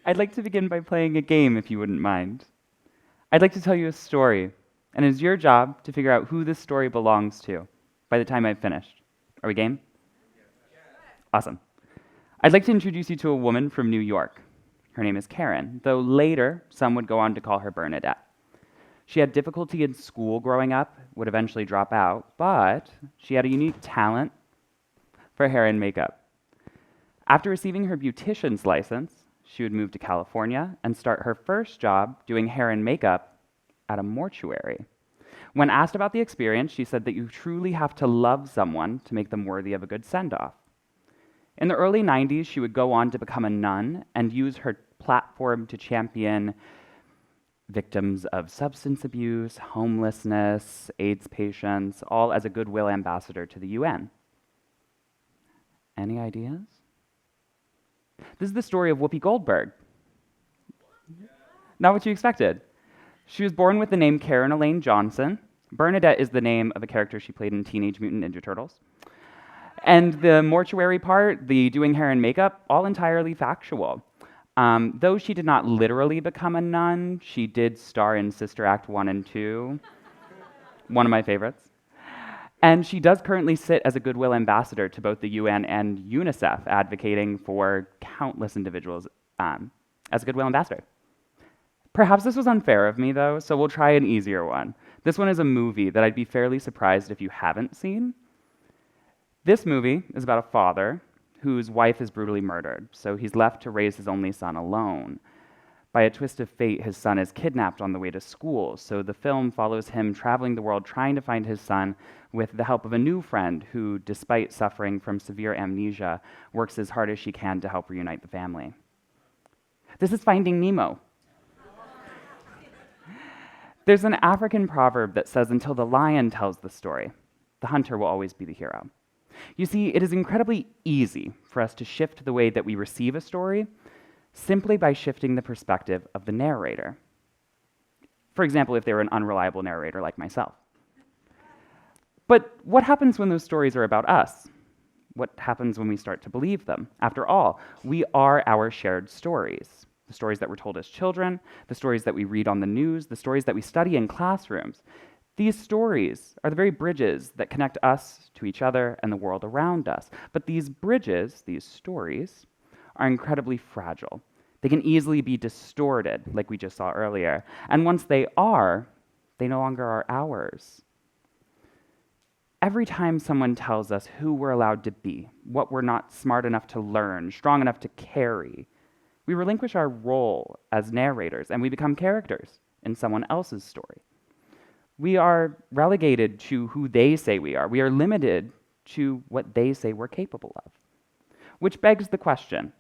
I'd like to begin by playing a game, if you wouldn't mind. I'd like to tell you a story, and it's your job to figure out who this story belongs to by the time I've finished. Are we game? Awesome. I'd like to introduce you to a woman from New York. Her name is Karen, though later some would go on to call her Bernadette. She had difficulty in school growing up, would eventually drop out, but she had a unique talent for hair and makeup. After receiving her beautician's license, she would move to California and start her first job doing hair and makeup at a mortuary. When asked about the experience, she said that you truly have to love someone to make them worthy of a good send-off. In the early 90s, she would go on to become a nun and use her platform to champion victims of substance abuse, homelessness, AIDS patients, all as a goodwill ambassador to the UN. Any ideas? This is the story of Whoopi Goldberg. Not what you expected. She was born with the name Karen Elaine Johnson. Bernadette is the name of a character she played in Teenage Mutant Ninja Turtles. And the mortuary part, the doing hair and makeup, all entirely factual. Though she did not literally become a nun, she did star in Sister Act 1 and 2, one of my favorites. And she does currently sit as a goodwill ambassador to both the UN and UNICEF, advocating for countless individuals as a goodwill ambassador. Perhaps this was unfair of me, though, so we'll try an easier one. This one is a movie that I'd be fairly surprised if you haven't seen. This movie is about a father whose wife is brutally murdered, so he's left to raise his only son alone. By a twist of fate, his son is kidnapped on the way to school, so the film follows him traveling the world trying to find his son with the help of a new friend who, despite suffering from severe amnesia, works as hard as she can to help reunite the family. This is Finding Nemo. There's an African proverb that says, "Until the lion tells the story, the hunter will always be the hero." You see, it is incredibly easy for us to shift the way that we receive a story simply by shifting the perspective of the narrator. For example, if they were an unreliable narrator like myself. But what happens when those stories are about us? What happens when we start to believe them? After all, we are our shared stories. The stories that were told as children, the stories that we read on the news, the stories that we study in classrooms. These stories are the very bridges that connect us to each other and the world around us. But these bridges, these stories, are incredibly fragile. They can easily be distorted, like we just saw earlier. And once they are, they no longer are ours. Every time someone tells us who we're allowed to be, what we're not smart enough to learn, strong enough to carry, we relinquish our role as narrators and we become characters in someone else's story. We are relegated to who they say we are. We are limited to what they say we're capable of. Which begs the question,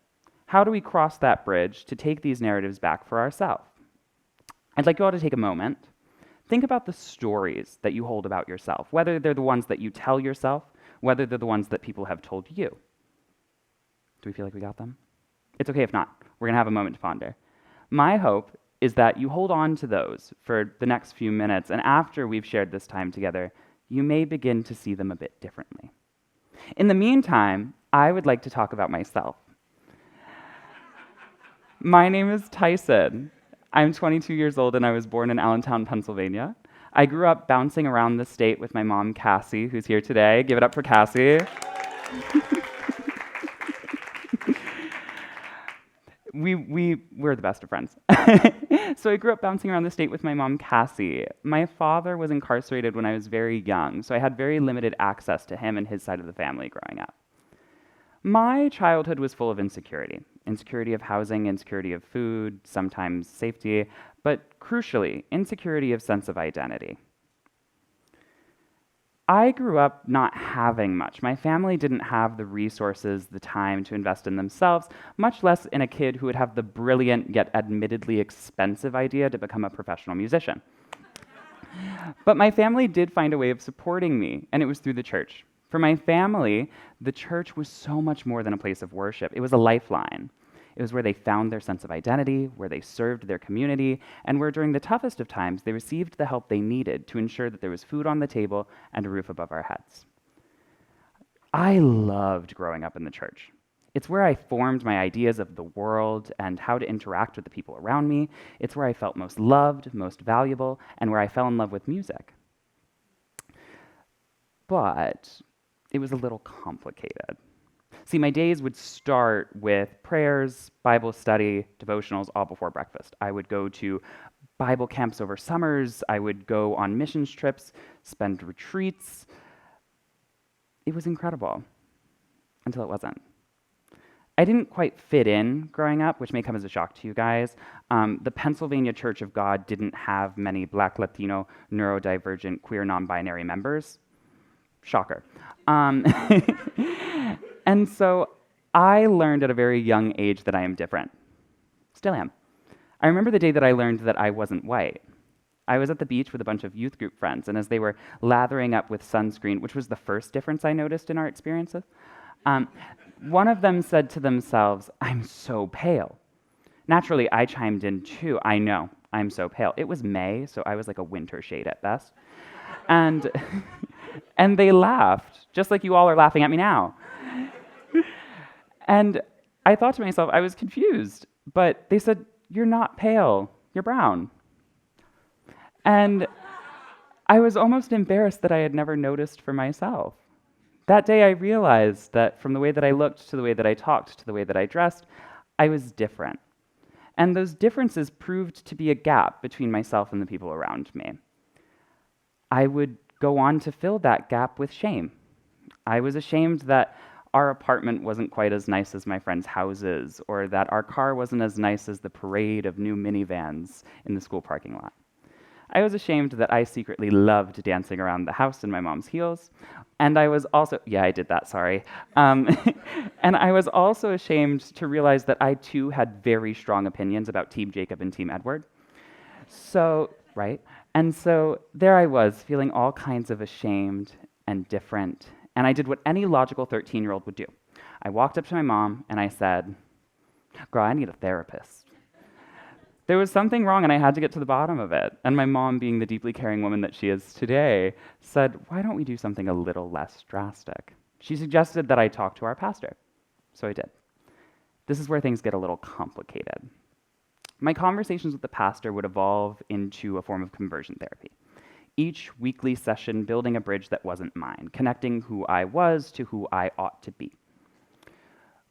how do we cross that bridge to take these narratives back for ourselves? I'd like you all to take a moment. Think about the stories that you hold about yourself, whether they're the ones that you tell yourself, whether they're the ones that people have told you. Do we feel like we got them? It's okay if not. We're going to have a moment to ponder. My hope is that you hold on to those for the next few minutes, and after we've shared this time together, you may begin to see them a bit differently. In the meantime, I would like to talk about myself. My name is Tyson. I'm 22 years old and I was born in Allentown, Pennsylvania. I grew up bouncing around the state with my mom, Cassie, who's here today. Give it up for Cassie. We're the best of friends. So I grew up bouncing around the state with my mom, Cassie. My father was incarcerated when I was very young, so I had very limited access to him and his side of the family growing up. My childhood was full of insecurity. Insecurity of housing, insecurity of food, sometimes safety, but crucially, insecurity of sense of identity. I grew up not having much. My family didn't have the resources, the time to invest in themselves, much less in a kid who would have the brilliant yet admittedly expensive idea to become a professional musician. But my family did find a way of supporting me, and it was through the church. For my family, the church was so much more than a place of worship. It was a lifeline. It was where they found their sense of identity, where they served their community, and where during the toughest of times, they received the help they needed to ensure that there was food on the table and a roof above our heads. I loved growing up in the church. It's where I formed my ideas of the world and how to interact with the people around me. It's where I felt most loved, most valuable, and where I fell in love with music. But it was a little complicated. See, my days would start with prayers, Bible study, devotionals, all before breakfast. I would go to Bible camps over summers. I would go on missions trips, spend retreats. It was incredible until it wasn't. I didn't quite fit in growing up, which may come as a shock to you guys. The Pennsylvania Church of God didn't have many Black, Latino, neurodivergent, queer, non-binary members. Shocker. And so I learned at a very young age that I am different. Still am. I remember the day that I learned that I wasn't white. I was at the beach with a bunch of youth group friends, and as they were lathering up with sunscreen, which was the first difference I noticed in our experiences, one of them said to themselves, "I'm so pale." Naturally, I chimed in too. I know, I'm so pale. It was May, so I was like a winter shade at best. And, and they laughed, just like you all are laughing at me now. And I thought to myself, I was confused, but they said, "You're not pale, you're brown." And I was almost embarrassed that I had never noticed for myself. That day I realized that from the way that I looked to the way that I talked to the way that I dressed, I was different. And those differences proved to be a gap between myself and the people around me. I would go on to fill that gap with shame. I was ashamed that our apartment wasn't quite as nice as my friends' houses, or that our car wasn't as nice as the parade of new minivans in the school parking lot. I was ashamed that I secretly loved dancing around the house in my mom's heels, and I was also, yeah, I did that, sorry. And I was also ashamed to realize that I too had very strong opinions about Team Jacob and Team Edward. So, right? And so there I was, feeling all kinds of ashamed and different. And I did what any logical 13-year-old would do. I walked up to my mom and I said, "Girl, I need a therapist." There was something wrong and I had to get to the bottom of it. And my mom, being the deeply caring woman that she is today, said, "Why don't we do something a little less drastic?" She suggested that I talk to our pastor. So I did. This is where things get a little complicated. My conversations with the pastor would evolve into a form of conversion therapy. Each weekly session building a bridge that wasn't mine, connecting who I was to who I ought to be.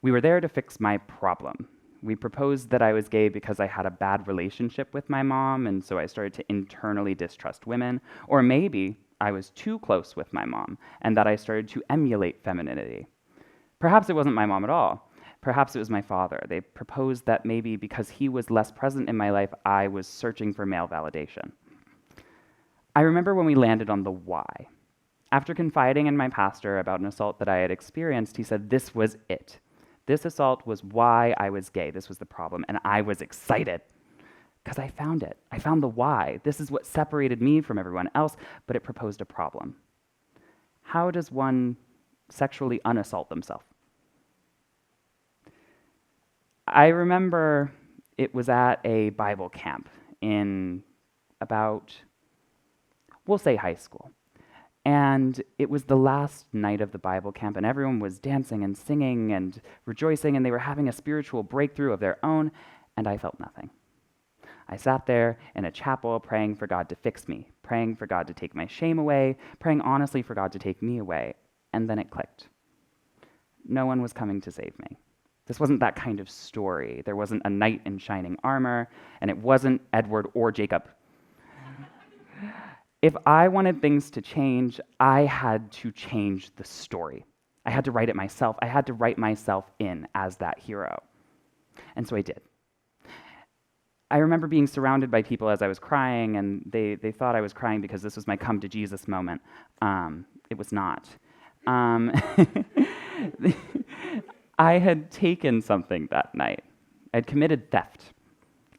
We were there to fix my problem. We proposed that I was gay because I had a bad relationship with my mom, and so I started to internally distrust women. Or maybe I was too close with my mom, and that I started to emulate femininity. Perhaps it wasn't my mom at all. Perhaps it was my father. They proposed that maybe because he was less present in my life, I was searching for male validation. I remember when we landed on the why. After confiding in my pastor about an assault that I had experienced, he said this was it. This assault was why I was gay. This was the problem, and I was excited because I found it. I found the why. This is what separated me from everyone else, but it proposed a problem. How does one sexually unassault themselves? I remember it was at a Bible camp in about, we'll say high school. And it was the last night of the Bible camp, and everyone was dancing and singing and rejoicing, and they were having a spiritual breakthrough of their own, and I felt nothing. I sat there in a chapel praying for God to fix me, praying for God to take my shame away, praying honestly for God to take me away, and then it clicked. No one was coming to save me. This wasn't that kind of story. There wasn't a knight in shining armor, and it wasn't Edward or Jacob. If I wanted things to change, I had to change the story. I had to write it myself. I had to write myself in as that hero. And so I did. I remember being surrounded by people as I was crying, and they thought I was crying because this was my come to Jesus moment. It was not. I had taken something that night. I had committed theft.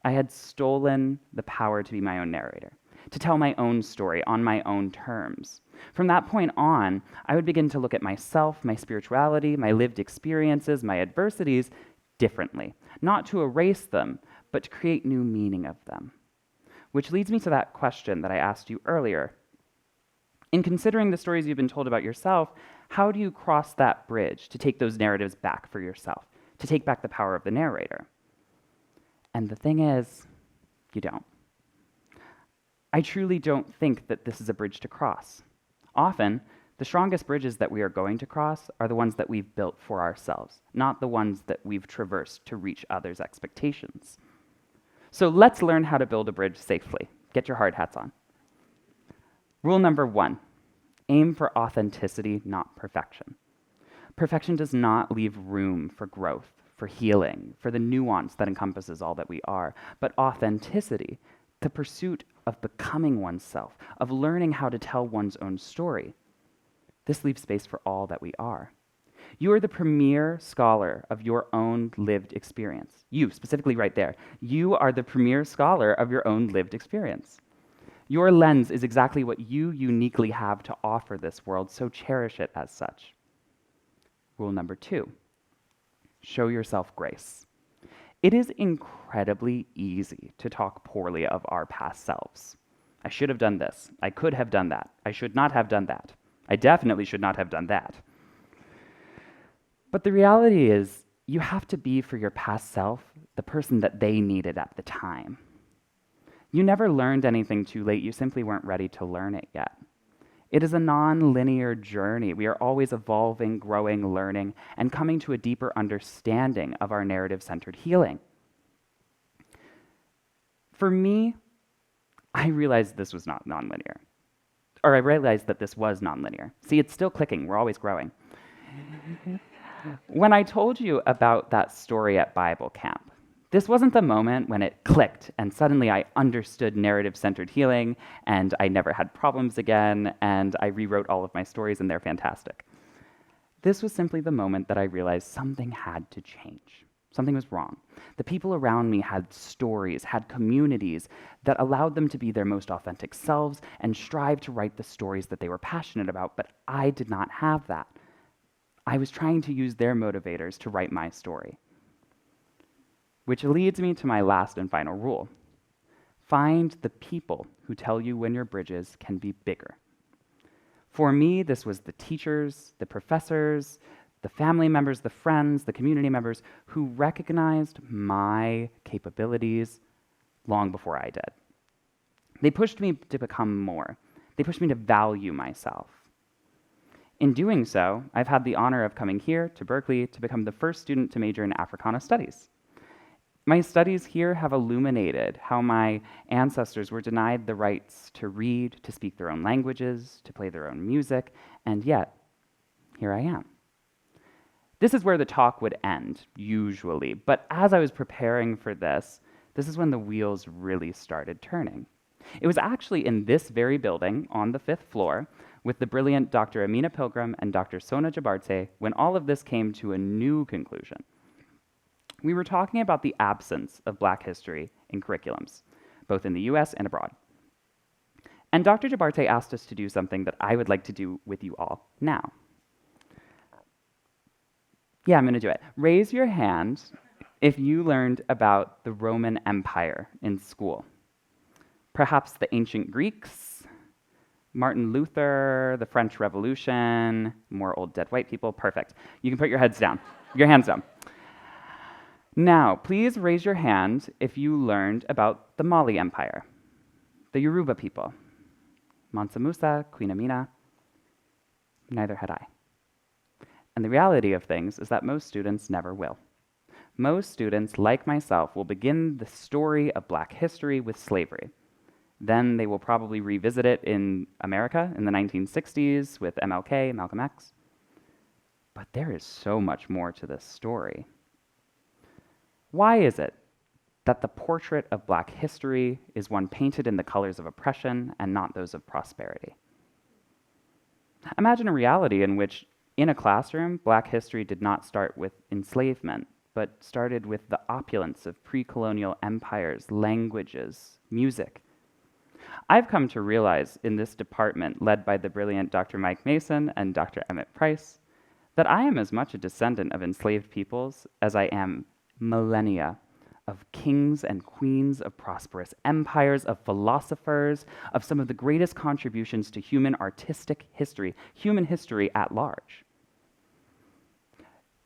I had stolen the power to be my own narrator, to tell my own story on my own terms. From that point on, I would begin to look at myself, my spirituality, my lived experiences, my adversities differently, not to erase them, but to create new meaning of them. Which leads me to that question that I asked you earlier. In considering the stories you've been told about yourself, how do you cross that bridge to take those narratives back for yourself, to take back the power of the narrator. And the thing is, you don't. I truly don't think that this is a bridge to cross. Often, the strongest bridges that we are going to cross are the ones that we've built for ourselves, not the ones that we've traversed to reach others' expectations. So let's learn how to build a bridge safely. Get your hard hats on. Rule number 1, aim for authenticity, not perfection. Perfection does not leave room for growth, for healing, for the nuance that encompasses all that we are, but authenticity, the pursuit of becoming oneself, of learning how to tell one's own story. This leaves space for all that we are. You are the premier scholar of your own lived experience. You, specifically right there. You are the premier scholar of your own lived experience. Your lens is exactly what you uniquely have to offer this world, so cherish it as such. Rule number 2, show yourself grace. It is incredibly easy to talk poorly of our past selves. I should have done this. I could have done that. I should not have done that. I definitely should not have done that. But the reality is, you have to be for your past self the person that they needed at the time. You never learned anything too late. You simply weren't ready to learn it yet. It is a non-linear journey. We are always evolving, growing, learning, and coming to a deeper understanding of our narrative-centered healing. For me, I realized this was not nonlinear. Or I realized that this was nonlinear. See, it's still clicking. We're always growing. When I told you about that story at Bible camp, this wasn't the moment when it clicked and suddenly I understood narrative-centered healing and I never had problems again and I rewrote all of my stories and they're fantastic. This was simply the moment that I realized something had to change. Something was wrong. The people around me had stories, had communities that allowed them to be their most authentic selves and strive to write the stories that they were passionate about, but I did not have that. I was trying to use their motivators to write my story. Which leads me to my last and final rule. Find the people who tell you when your bridges can be bigger. For me, this was the teachers, the professors, the family members, the friends, the community members who recognized my capabilities long before I did. They pushed me to become more. They pushed me to value myself. In doing so, I've had the honor of coming here to Berkeley to become the first student to major in Africana Studies. My studies here have illuminated how my ancestors were denied the rights to read, to speak their own languages, to play their own music, and yet, here I am. This is where the talk would end, usually, but as I was preparing for this is when the wheels really started turning. It was actually in this very building, on the 5th floor, with the brilliant Dr. Amina Pilgrim and Dr. Sona Jabarte, when all of this came to a new conclusion. We were talking about the absence of Black history in curriculums, both in the US and abroad. And Dr. Jabarte asked us to do something that I would like to do with you all now. Yeah, I'm going to do it. Raise your hand if you learned about the Roman Empire in school. Perhaps the ancient Greeks, Martin Luther, the French Revolution, more old dead white people. Perfect. You can put your hands down. Now, please raise your hand if you learned about the Mali Empire, the Yoruba people, Mansa Musa, Queen Amina. Neither had I. And the reality of things is that most students never will. Most students, like myself, will begin the story of Black history with slavery. Then they will probably revisit it in America in the 1960s with MLK, Malcolm X. But there is so much more to this story. Why is it that the portrait of Black history is one painted in the colors of oppression and not those of prosperity? Imagine a reality in which, in a classroom, Black history did not start with enslavement, but started with the opulence of pre-colonial empires, languages, music. I've come to realize in this department, led by the brilliant Dr. Mike Mason and Dr. Emmett Price, that I am as much a descendant of enslaved peoples as I am millennia of kings and queens, of prosperous empires, of philosophers, of some of the greatest contributions to human artistic history, human history at large.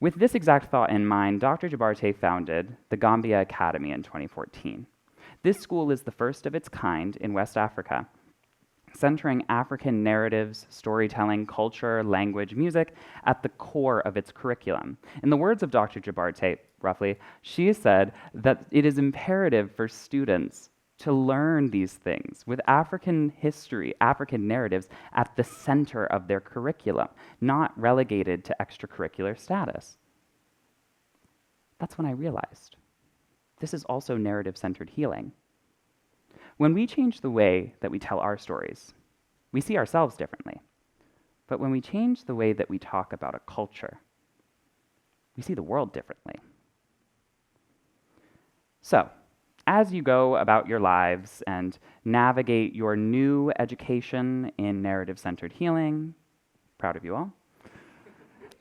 With this exact thought in mind, Dr. Jabarte founded the Gambia Academy in 2014. This school is the first of its kind in West Africa, centering African narratives, storytelling, culture, language, music at the core of its curriculum. In the words of Dr. Jabarte, roughly, she said that it is imperative for students to learn these things with African history, African narratives at the center of their curriculum, not relegated to extracurricular status. That's when I realized this is also narrative-centered healing. When we change the way that we tell our stories, we see ourselves differently. But when we change the way that we talk about a culture, we see the world differently. So, as you go about your lives and navigate your new education in narrative-centered healing, proud of you all,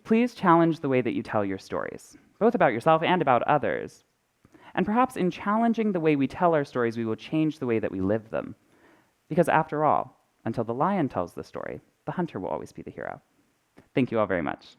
please challenge the way that you tell your stories, both about yourself and about others. And perhaps in challenging the way we tell our stories, we will change the way that we live them. Because after all, until the lion tells the story, the hunter will always be the hero. Thank you all very much.